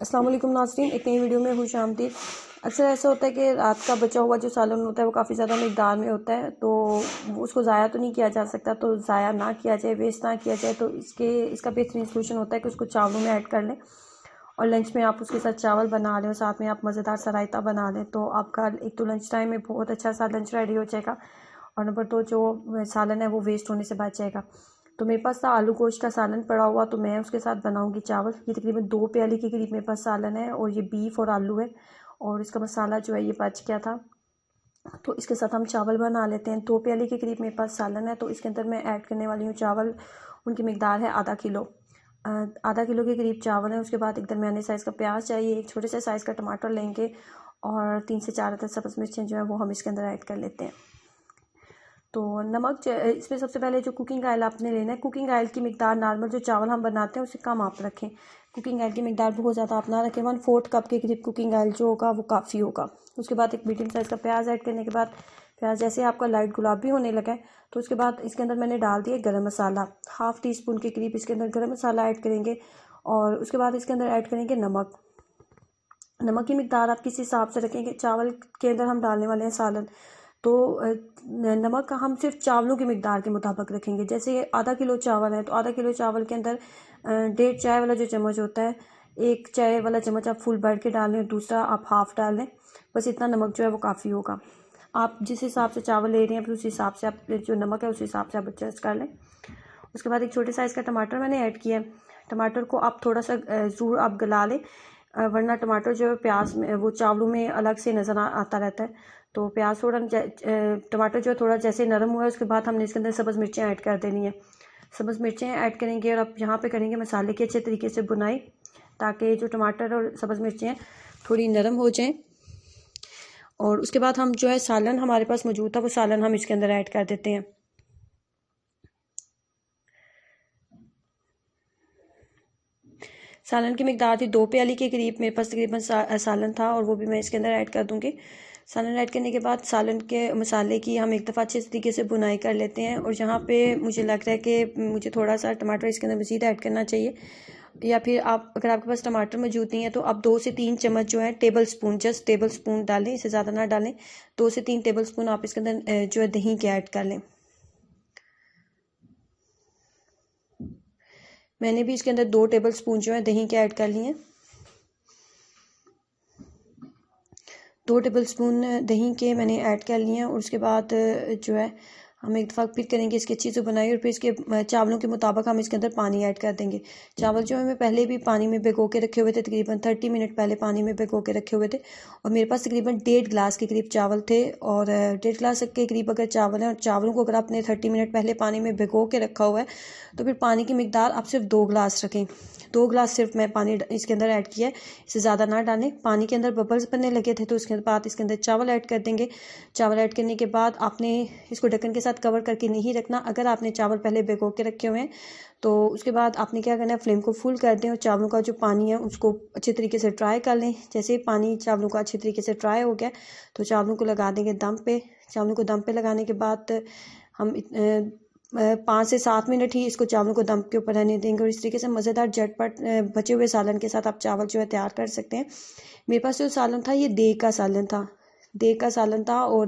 अस्सलाम वालेकुम नाज़रीन, एक नई वीडियो में खुशामदीद। अक्सर ऐसा होता है कि रात का बचा हुआ जो सालन होता है वो काफ़ी ज़्यादा मिकदार में होता है, तो उसको ज़ाया तो नहीं किया जा सकता। तो ज़ाया ना किया जाए, वेस्ट ना किया जाए, तो इसका बेहतरीन सलूशन होता है कि उसको चावलों में ऐड कर लें और लंच में आप उसके साथ चावल बना लें और साथ में आप मज़ेदार सा रायता बना लें। तो आपका एक तो लंच टाइम में बहुत अच्छा सा लंच रेडी हो जाएगा और नंबर 2 जो सालन है वो वेस्ट होने से बच जाएगा। तो मेरे पास था आलू गोश्त का सालन पड़ा हुआ, तो मैं उसके साथ बनाऊंगी चावल। ये तकरीबन 2 प्याली के करीब मेरे पास सालन है और ये बीफ और आलू है और इसका मसाला जो है ये बच गया था, तो इसके साथ हम चावल बना लेते हैं। 2 प्याली के करीब मेरे पास सालन है, तो इसके अंदर मैं ऐड करने वाली हूँ चावल। उनकी मिकदार है आधा किलो। आधा किलो के करीब चावल है। उसके बाद एक दरमियाने साइज़ का प्याज चाहिए, एक छोटे से साइज़ का टमाटर लेंगे और 3 से 4 अदद सब्ज़ मिर्चें जो है वो हम इसके अंदर ऐड कर लेते हैं। तो नमक इसमें सबसे पहले जो कुकिंग ऑयल आपने लेना है, कुकिंग ऑयल की मिकदार नॉर्मल जो चावल हम बनाते हैं उससे कम आप रखें। कुकिंग ऑयल की मिकदार बहुत ज़्यादा आप ना रखें। 1/4 कप के करीब कुकिंग ऑयल जो होगा वो काफ़ी होगा। उसके बाद एक मीडियम साइज़ का प्याज ऐड करने के बाद प्याज जैसे आपका लाइट गुलाबी होने लगा है, तो उसके बाद इसके अंदर मैंने डाल दिया गरम मसाला। हाफ़ टी स्पून के करीब इसके अंदर गरम मसाला ऐड करेंगे और उसके बाद इसके अंदर ऐड करेंगे नमक। नमक की मिकदार आप किस हिसाब से रखेंगे, चावल के अंदर हम डालने वाले हैं सालन, तो नमक का हम सिर्फ चावलों की मिकदार के मुताबिक रखेंगे। जैसे आधा किलो चावल है तो आधा किलो चावल के अंदर 1.5 चाय वाला जो चम्मच होता है, 1 चाय वाला चम्मच आप फुल भर के डाल लें, दूसरा आप हाफ डाल लें। बस इतना नमक जो है वो काफ़ी होगा। आप जिस हिसाब से चावल ले रहे हैं फिर उस हिसाब से आप जो नमक है उस हिसाब से आप एडजस्ट कर लें। उसके बाद एक छोटे साइज़ का टमाटर मैंने ऐड किया है। टमाटर को आप थोड़ा सा ज़रूर आप गला लें, वरना टमाटर जो है प्याज में वो चावलों में अलग से नज़र आता रहता है। तो प्याज थोड़ा टमाटर जो है थोड़ा जैसे नरम हुआ है उसके बाद हमने इसके अंदर सब्ज़ मिर्चें ऐड कर देनी है। सब्ज़ मिर्चें ऐड करेंगे और अब यहाँ पे करेंगे मसाले की अच्छे तरीके से बुनाई, ताकि जो टमाटर और सब्ज़ मिर्चें थोड़ी नरम हो जाएं। और उसके बाद हम जो है सालन हमारे पास मौजूद था वो सालन हम इसके अंदर ऐड कर देते हैं। सालन की मिकदार थी 2 प्याली के करीब, मेरे पास तकरीबन सालन था और वो भी मैं इसके अंदर ऐड कर दूंगी। सालन ऐड करने के बाद सालन के मसाले की हम एक दफ़ा अच्छे तरीके से बुनाई कर लेते हैं। और यहाँ पे मुझे लग रहा है कि मुझे थोड़ा सा टमाटर इसके अंदर मज़ीद ऐड करना चाहिए, या फिर आप अगर आपके पास टमाटर मौजूद नहीं है तो आप 2 से 3 चम्मच जो है table spoon, just table spoon डालें, इससे ज़्यादा ना डालें। 2 से 3 टेबल स्पून आप इसके अंदर जो है दही के ऐड कर लें। मैंने भी इसके अंदर 2 टेबल स्पून जो है दही के ऐड कर लिए हैं। 2 टेबल स्पून दही के मैंने ऐड कर लिए हैं और उसके बाद जो है हम एक दफ़ा फिर करेंगे इसकी अच्छी से बनाई और फिर इसके चावलों के मुताबिक हम इसके अंदर पानी ऐड कर देंगे। चावल जो है मैं पहले भी पानी में भिगो के रखे हुए थे, तकरीबन 30 मिनट पहले पानी में भिगो के रखे हुए थे और मेरे पास तकरीबन 1.5 गिलास के करीब चावल थे। और 1.5 गिलास के करीब अगर चावल है और चावलों को अगर आपने 30 मिनट पहले पानी में भिगो के रखा हुआ है तो फिर पानी की मिकदार आप सिर्फ 2 गिलास रखें। 2 गिलास सिर्फ मैं पानी इसके अंदर ऐड किया है, इससे ज़्यादा ना डालें। पानी के अंदर बबल्स बनने लगे थे तो उसके बाद इसके अंदर चावल ऐड कर देंगे। चावल ऐड करने के बाद आपने इसको ढक्कन के साथ कवर करके नहीं रखना। अगर आपने चावल पहले भिगो के रखे हुए हैं तो उसके बाद आपने क्या करना है, फ्लेम को फुल कर दें और चावलों का जो पानी है उसको अच्छे तरीके से ड्राई कर लें। जैसे ही पानी चावलों का अच्छे तरीके से ड्राई हो गया तो चावलों को लगा देंगे दम पे। चावलों को दम पे लगाने के बाद हम 5 से 7 मिनट ही इसको चावलों को दम के ऊपर रहने देंगे और इस तरीके से मज़ेदार झटपट बचे हुए सालन के साथ आप चावल जो है तैयार कर सकते हैं। मेरे पास जो सालन था ये देग का सालन था, देग का सालन था। और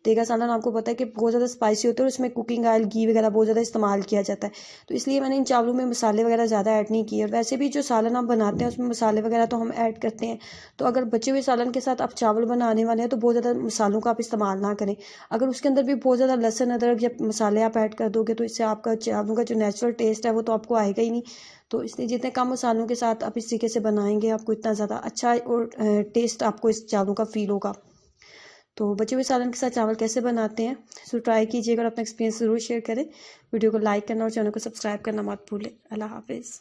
देग का सालन आपको पता है कि बहुत ज़्यादा स्पाइसी होता है और उसमें कुकिंग ऑयल घी वगैरह बहुत ज़्यादा इस्तेमाल किया जाता है, तो इसलिए मैंने इन चावलों में मसाले वगैरह ज़्यादा ऐड नहीं किए। और वैसे भी जो सालन हम बनाते हैं उसमें मसाले वगैरह तो हम ऐड करते हैं, तो अगर बचे हुए सालन के साथ आप चावल बनाने वाले हैं तो बहुत ज़्यादा मसालों का आप इस्तेमाल ना करें। अगर उसके अंदर भी बहुत ज़्यादा लहसुन अदरक या मसाले आप ऐड कर दोगे तो इससे आपका चावलों का जो नेचुरल टेस्ट है वो तो आपको आएगा ही नहीं। तो इसलिए जितने कम मसालों के साथ आप इस तरीके से बनाएंगे आपको इतना ज़्यादा अच्छा और टेस्ट आपको इस चावलों का फील होगा। तो बचे हुए सालन के साथ चावल कैसे बनाते हैं सो ट्राई कीजिएगा और अपना एक्सपीरियंस ज़रूर शेयर करें। वीडियो को लाइक करना और चैनल को सब्सक्राइब करना मत भूलें। अल्लाह हाफिज़।